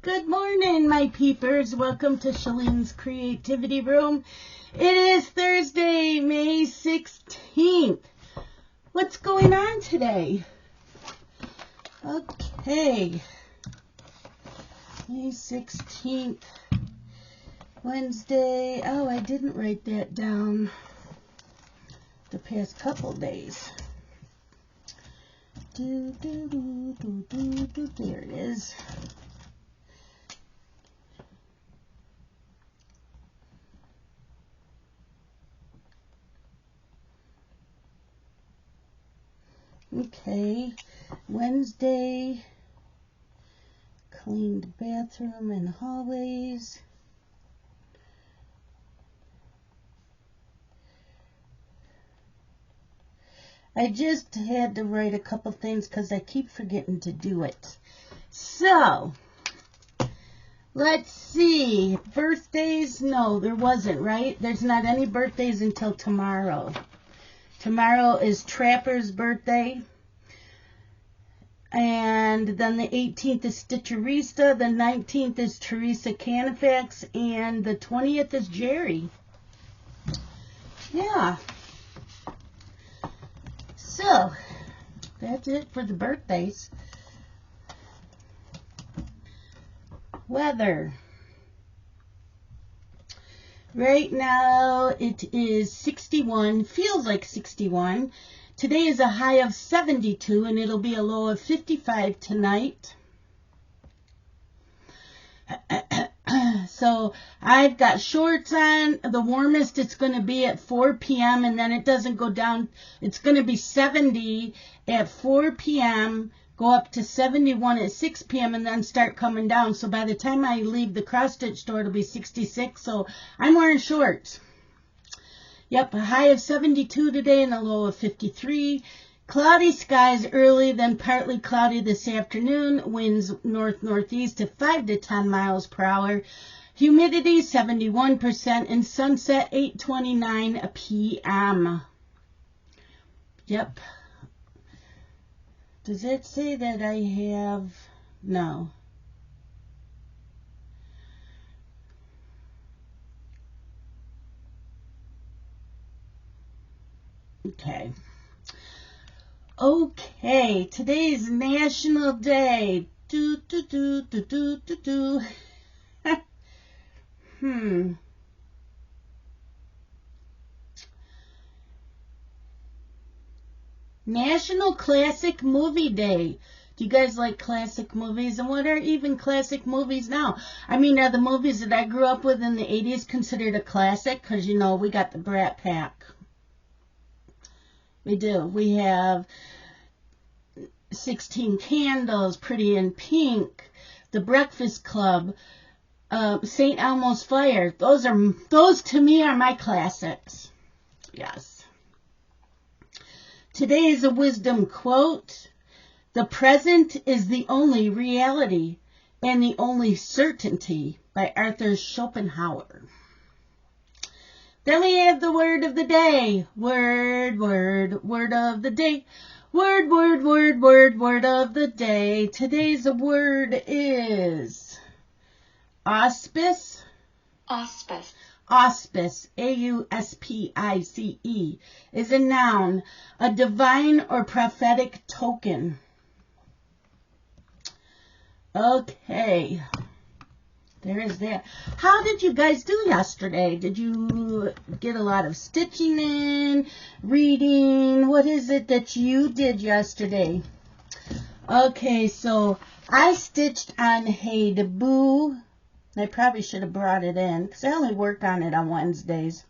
Good morning, my peepers. Welcome to Shalene's Creativity Room. It is Thursday, May 16th. What's going on today? Okay. May 16th, Wednesday. Oh, I didn't write that down the past couple days. There it is. Okay, Wednesday, cleaned bathroom and hallways. I just had to write a couple things because I keep forgetting to do it. So, let's see. Birthdays? No, there wasn't, right? There's not any birthdays until tomorrow. Tomorrow is Trapper's birthday. And then the 18th is Stitcherista. The 19th is Teresa Canifax. And the 20th is Jerry. Yeah. So, that's it for the birthdays. Weather. Right now it is 61, feels like 61. Today is a high of 72 and it'll be a low of 55 tonight. So I've got shorts on. The warmest it's going to be at 4 p.m. and then it doesn't go down. It's going to be 70 at 4 p.m., go up to 71 at 6 p.m. and then start coming down. So by the time I leave the cross-stitch store, it'll be 66. So I'm wearing shorts. Yep, a high of 72 today and a low of 53. Cloudy skies early, then partly cloudy this afternoon. Winds north-northeast to 5 to 10 miles per hour. Humidity 71% and sunset 8:29 p.m. Yep. Does it say that I have? No. Okay. Okay, today's National Day. National Classic Movie Day. Do you guys like classic movies? And what are even classic movies now? I mean, are the movies that I grew up with in the 80s considered a classic? Because, you know, we got the Brat Pack. We do. We have 16 Candles, Pretty in Pink, The Breakfast Club, St. Elmo's Fire. Those to me are my classics. Yes. Today is a wisdom quote. The present is the only reality and the only certainty, by Arthur Schopenhauer. Then we have the word of the day. Word of the day. Word of the day. Today's word is auspice. Auspice. Auspice, A-U-S-P-I-C-E, is a noun, a divine or prophetic token. Okay. There is that. How did you guys do yesterday? Did you get a lot of stitching in, reading? What is it that you did yesterday? Okay, so I stitched on Hey to Boo. I probably should have brought it in because I only work on it on Wednesdays.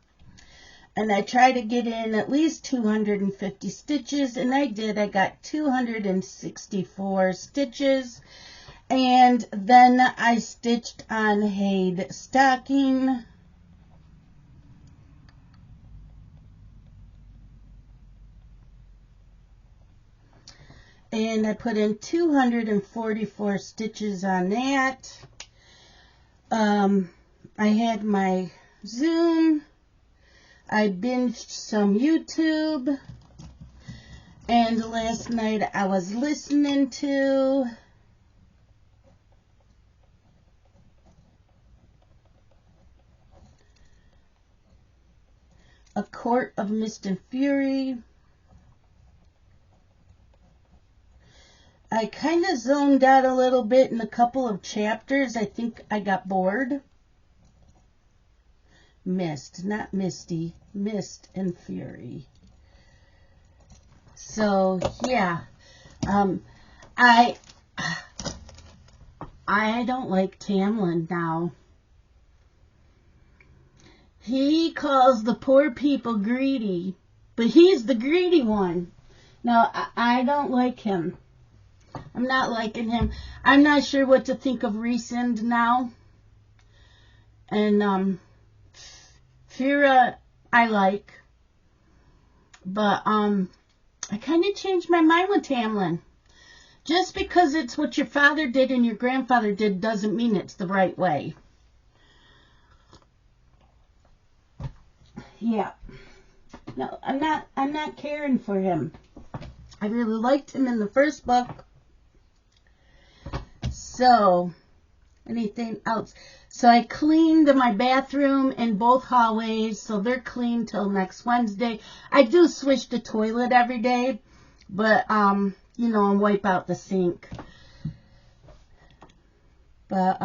And I try to get in at least 250 stitches, and I did. I got 264 stitches. And then I stitched on Hayed stocking. And I put in 244 stitches on that. I had my Zoom. I binged some YouTube. And last night I was listening to A Court of Mist and Fury. I kind of zoned out a little bit in a couple of chapters. I think I got bored. Mist, not Misty. Mist and Fury. So, yeah. I don't like Tamlin now. He calls the poor people greedy, but he's the greedy one. No, I don't like him. I'm not liking him. I'm not sure what to think of Rhysand now. And Fira I like. But I kind of changed my mind with Tamlin. Just because it's what your father did and your grandfather did doesn't mean it's the right way. Yeah. No, I'm not caring for him. I really liked him in the first book. So, anything else? So I cleaned my bathroom and both hallways, so they're clean till next Wednesday. I do swish the toilet every day, but you know, and wipe out the sink. But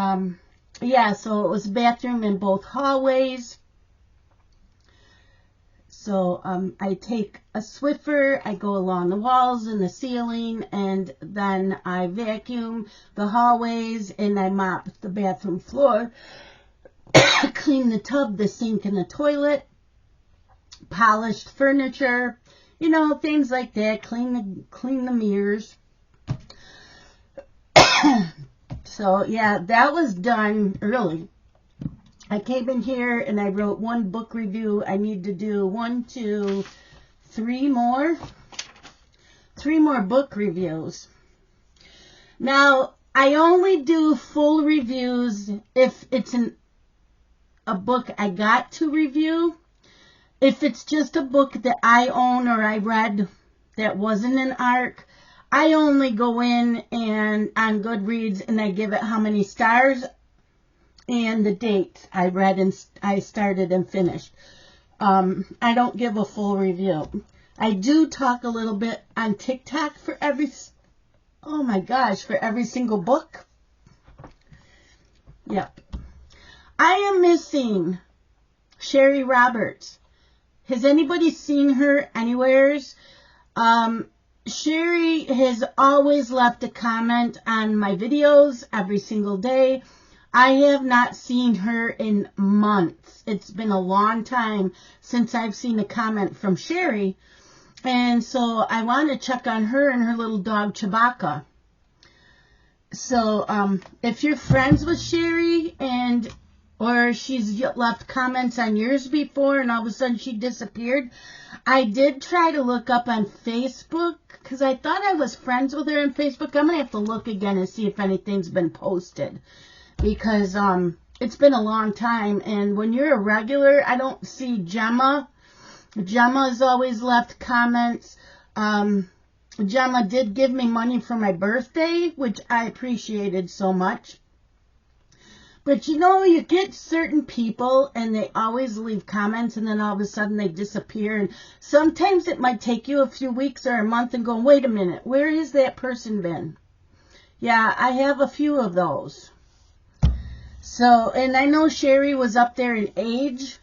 yeah, so it was bathroom in both hallways. So I take a Swiffer, I go along the walls and the ceiling, and then I vacuum the hallways and I mop the bathroom floor, clean the tub, the sink, and the toilet, polished furniture, you know, things like that, clean the mirrors. So yeah, that was done early. I came in here and I wrote one book review. I need to do 1, 2, 3 more. 3 more book reviews. Now, I only do full reviews if it's a book I got to review. If it's just a book that I own or I read that wasn't an ARC, I only go in and on Goodreads and I give it how many stars and the date I read and I started and finished. I don't give a full review. I do talk a little bit on TikTok for every single book. Yep. I am missing Sherry Roberts. Has anybody seen her anywheres? Sherry has always left a comment on my videos every single day. I have not seen her in months. It's been a long time since I've seen a comment from Sherry. And so I want to check on her and her little dog Chewbacca. So if you're friends with Sherry or she's left comments on yours before and all of a sudden she disappeared, I did try to look up on Facebook because I thought I was friends with her on Facebook. I'm going to have to look again and see if anything's been posted. Because it's been a long time, and when you're a regular, I don't see Gemma. Gemma's always left comments. Gemma did give me money for my birthday, which I appreciated so much. But you know, you get certain people, and they always leave comments, and then all of a sudden they disappear. And sometimes it might take you a few weeks or a month and go, wait a minute, where has that person been? Yeah, I have a few of those. So, and I know Sherry was up there in age,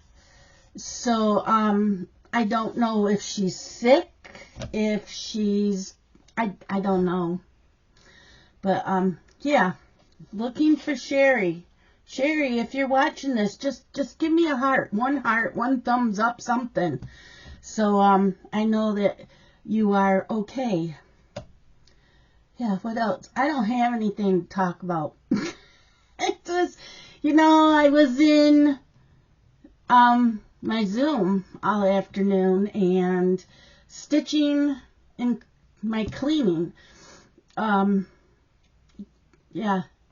so I don't know if she's sick, if she's, I don't know. But, yeah, looking for Sherry. Sherry, if you're watching this, just give me a heart, one thumbs up, something. So, I know that you are okay. Yeah, what else? I don't have anything to talk about. It was, you know, I was in my Zoom all afternoon and stitching and my cleaning. Yeah,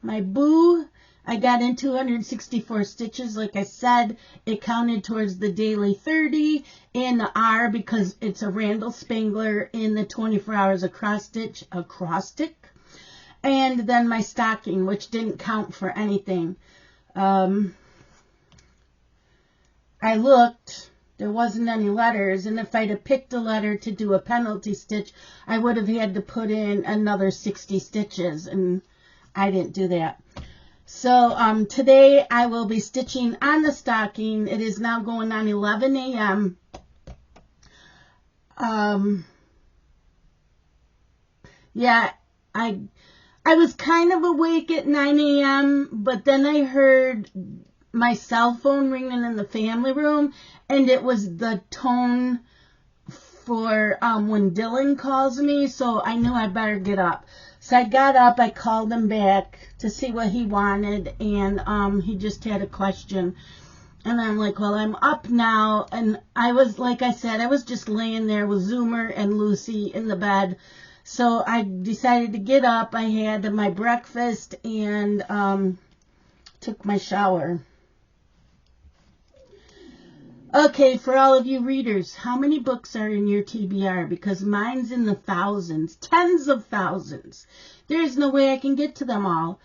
my boo, I got in 264 stitches. Like I said, it counted towards the daily 30 and the R because it's a Randall Spangler in the 24 hours acrostic. And then my stocking, which didn't count for anything. I looked. there wasn't any letters, and if I'd have picked a letter to do a penalty stitch, I would have had to put in another 60 stitches, and I didn't do that. So today I will be stitching on the stocking. It is now going on 11 a.m. Yeah, I was kind of awake at 9 a.m., but then I heard my cell phone ringing in the family room, and it was the tone for when Dylan calls me, so I knew I better get up. So I got up, I called him back to see what he wanted, and he just had a question. And I'm like, well, I'm up now, and I was, like I said, I was just laying there with Zoomer and Lucy in the bed. So I decided to get up. I had my breakfast and took my shower. Okay, for all of you readers, how many books are in your TBR? Because mine's in the thousands, tens of thousands. There's no way I can get to them all.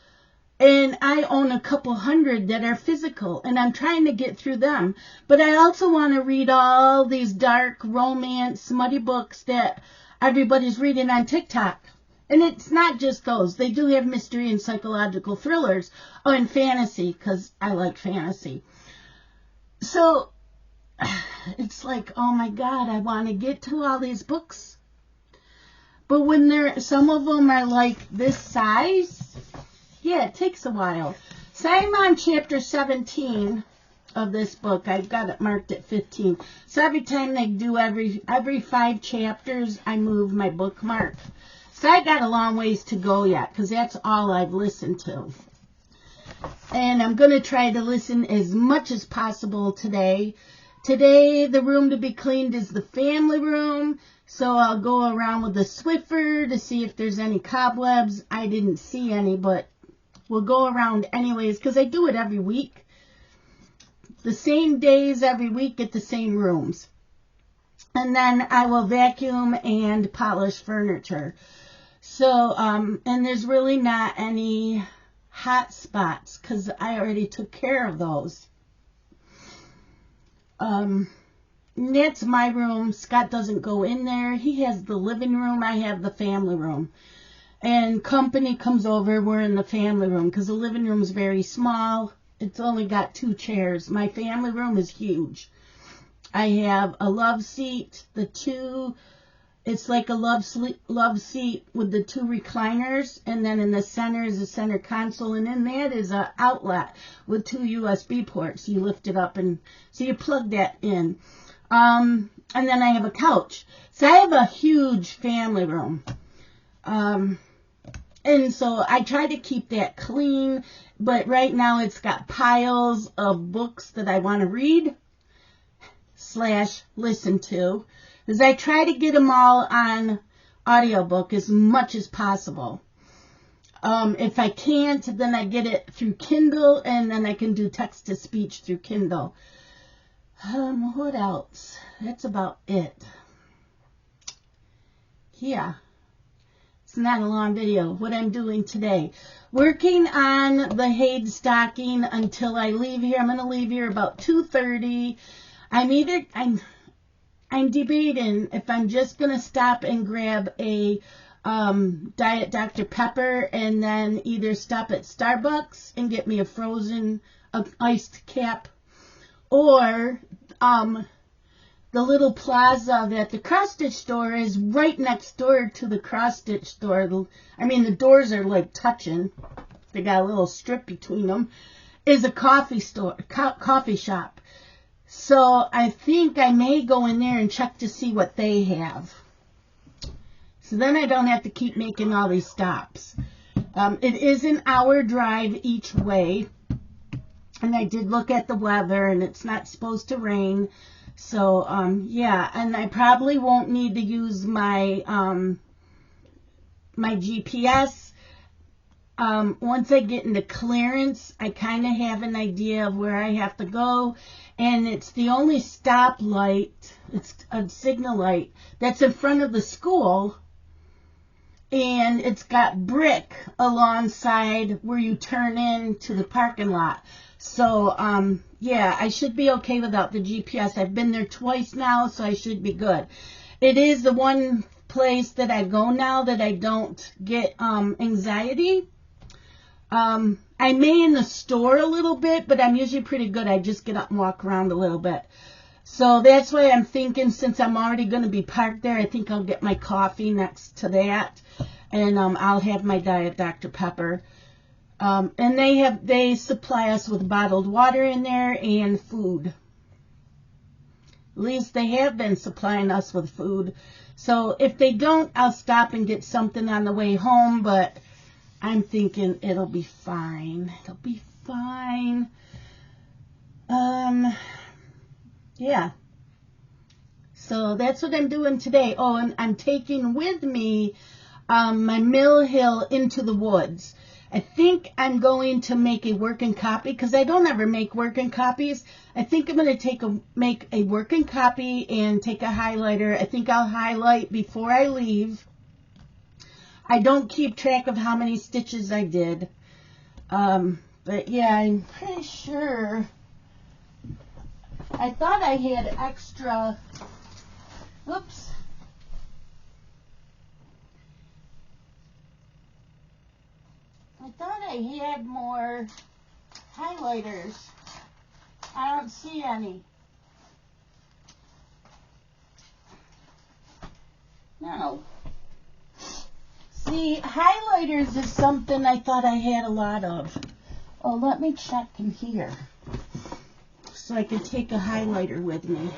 And I own a couple hundred that are physical, and I'm trying to get through them. But I also want to read all these dark romance, smutty books that everybody's reading on TikTok. And it's not just those. They do have mystery and psychological thrillers. Oh, and fantasy, because I like fantasy. So it's like, oh my God, I want to get to all these books. But when some of them are like this size, yeah, it takes a while. So I'm on chapter 17 of this book. I've got it marked at 15. So every time they do every 5 chapters, I move my bookmark. So I got a long ways to go yet, because that's all I've listened to. And I'm going to try to listen as much as possible today. Today, the room to be cleaned is the family room. So I'll go around with the Swiffer to see if there's any cobwebs. I didn't see any, but we'll go around anyways, because I do it every week. The same days every week at the same rooms. And then I will vacuum and polish furniture. So, and there's really not any hot spots, because I already took care of those. That's my room. Scott doesn't go in there. He has the living room. I have the family room. And company comes over. We're in the family room because the living room is very small. It's only got 2 chairs. My family room is huge. I have a love seat. It's like a love seat with the 2 recliners, and then in the center is a center console, and in that is an outlet with 2 USB ports. You lift it up, and so you plug that in. And then I have a couch. So I have a huge family room. And so I try to keep that clean, but right now it's got piles of books that I want to read / listen to. As I try to get them all on audiobook as much as possible. If I can't, then I get it through Kindle, and then I can do text-to-speech through Kindle. What else? That's about it. Yeah. It's not a long video. What I'm doing today. Working on the Haid stocking until I leave here. I'm going to leave here about 2:30. I'm debating if I'm just going to stop and grab a Diet Dr. Pepper and then either stop at Starbucks and get me a frozen iced cap, or the little plaza that the cross-stitch store is right next door to the cross-stitch store. The doors are like touching. They got a little strip between them. Is a coffee shop. So I think I may go in there and check to see what they have. So then I don't have to keep making all these stops. It is an hour drive each way. And I did look at the weather, and it's not supposed to rain. So, yeah. And I probably won't need to use my my GPS. Once I get into clearance, I kind of have an idea of where I have to go. And it's the only stoplight, it's a signal light, that's in front of the school. and it's got brick alongside where you turn into the parking lot. So, yeah, I should be okay without the GPS. I've been there twice now, so I should be good. It is the one place that I go now that I don't get anxiety. I may in the store a little bit, but I'm usually pretty good. I just get up and walk around a little bit. So that's why I'm thinking, since I'm already going to be parked there, I think I'll get my coffee next to that. And I'll have my Diet Dr. Pepper. And they supply us with bottled water in there and food. At least they have been supplying us with food. So if they don't, I'll stop and get something on the way home. But I'm thinking it'll be fine. It'll be fine. Yeah. So that's what I'm doing today. Oh, and I'm taking with me my Mill Hill Into the Woods. I think I'm going to make a working copy because I don't ever make working copies. I think I'm going to make a working copy and take a highlighter. I think I'll highlight before I leave. I don't keep track of how many stitches I did. But yeah, I'm pretty sure. I thought I had extra. Whoops. I thought I had more highlighters. I don't see any. No. See, highlighters is something I thought I had a lot of. Oh, let me check in here so I can take a highlighter with me.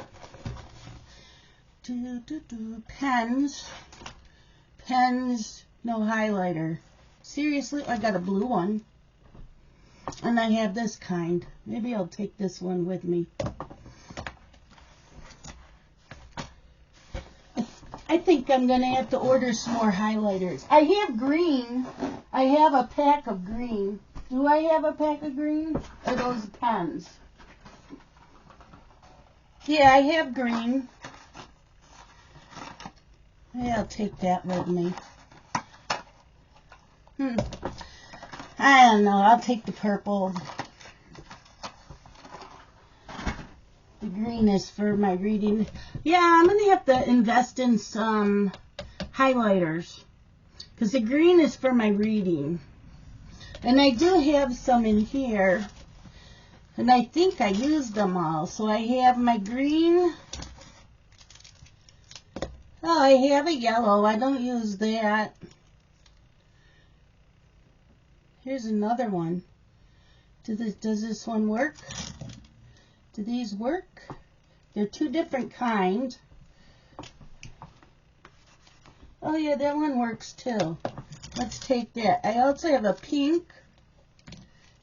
Pens. Pens, no highlighter. Seriously, I got a blue one. And I have this kind. Maybe I'll take this one with me. I think I'm going to have to order some more highlighters. I have green. I have a pack of green. Do I have a pack of green? Or those pens? Yeah, I have green. Maybe I'll take that with me. I don't know. I'll take the purple. The green is for my reading. Yeah, I'm going to have to invest in some highlighters. Because the green is for my reading. And I do have some in here. And I think I used them all. So I have my green. Oh, I have a yellow. I don't use that. Here's another one. Does this one work? Do these work? They're two different kinds. Oh yeah, that one works too. Let's take that. I also have a pink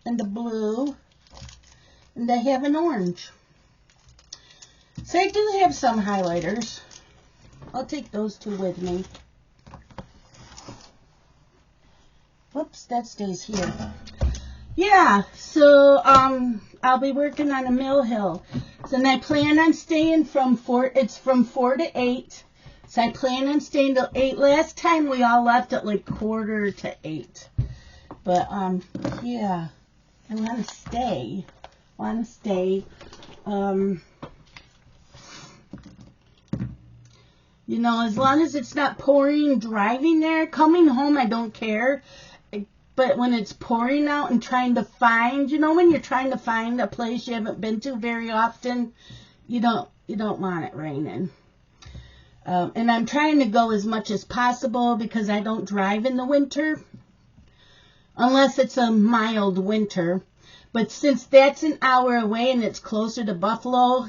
and a blue, and I have an orange. So I do have some highlighters. I'll take those two with me. Whoops, that stays here. Yeah, so I'll be working on a Mill Hill. So then I plan on staying from 4 to 8. So I plan on staying till 8. Last time we all left at like 7:45. But yeah, I want to stay. You know, as long as it's not pouring driving there, coming home I don't care. But when it's pouring out and trying to find, you know, when you're trying to find a place you haven't been to very often, you don't want it raining. And I'm trying to go as much as possible because I don't drive in the winter, unless it's a mild winter. But since that's an hour away and it's closer to Buffalo,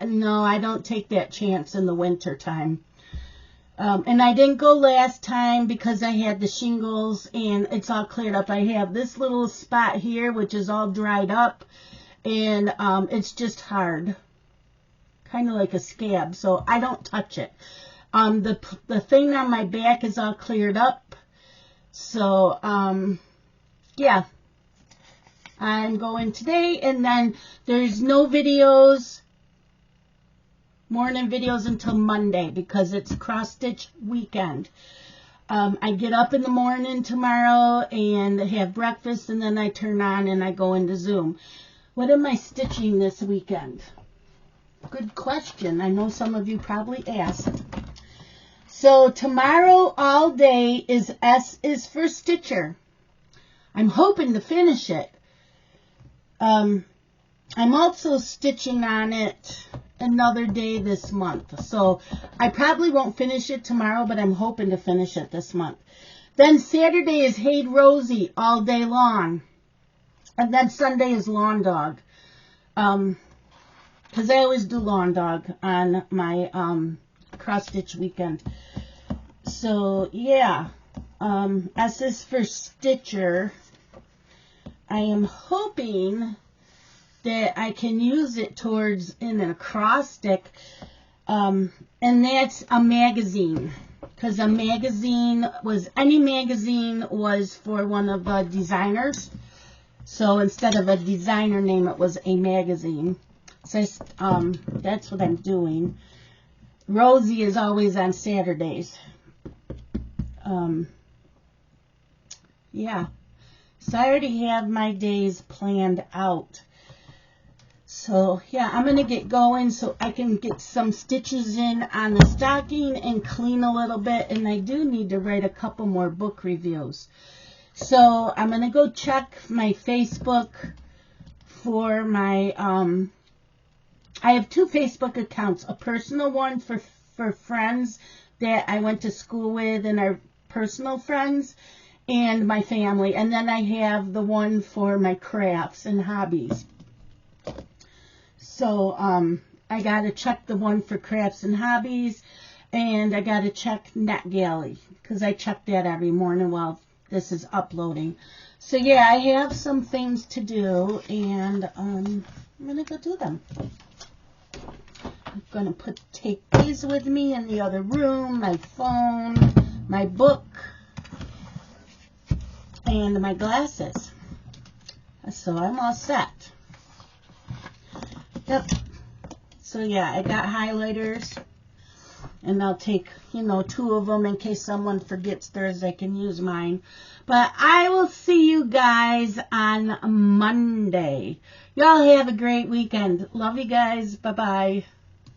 no, I don't take that chance in the winter time. And I didn't go last time because I had the shingles and it's all cleared up. I have this little spot here which is all dried up, and it's just hard, kind of like a scab, so I don't touch it. The thing on my back is all cleared up, so yeah, I'm going today, and then there's no videos, morning videos, until Monday because it's cross stitch weekend. I get up in the morning tomorrow and have breakfast, and then I turn on and I go into Zoom. What am I stitching this weekend? Good question. I know some of you probably asked. So tomorrow all day is S is for Stitcher. I'm hoping to finish it. I'm also stitching on it another day this month. So I probably won't finish it tomorrow, but I'm hoping to finish it this month. Then Saturday is Hey Rosie all day long. And then Sunday is Lawn Dog. Because I always do Lawn Dog on my cross stitch weekend. So yeah, S is for Stitcher. I am hoping that I can use it towards in an acrostic, and that's a magazine, because any magazine was for one of the designers. So instead of a designer name, it was a magazine. So that's what I'm doing. Rosie is always on Saturdays. Yeah. So I already have my days planned out. So yeah, I'm going to get going so I can get some stitches in on the stocking and clean a little bit. And I do need to write a couple more book reviews. So I'm going to go check my Facebook for my, I have 2 Facebook accounts, a personal one for friends that I went to school with and are personal friends, and my family. And then I have the one for my crafts and hobbies. So I got to check the one for crafts and hobbies, and I got to check NetGalley, because I check that every morning while this is uploading. So yeah, I have some things to do, and I'm going to go do them. I'm going to take these with me in the other room, my phone, my book, and my glasses. So I'm all set. Yep. So yeah, I got highlighters, and I'll take, 2 of them in case someone forgets theirs. I can use mine. But I will see you guys on Monday. Y'all have a great weekend. Love you guys. Bye-bye.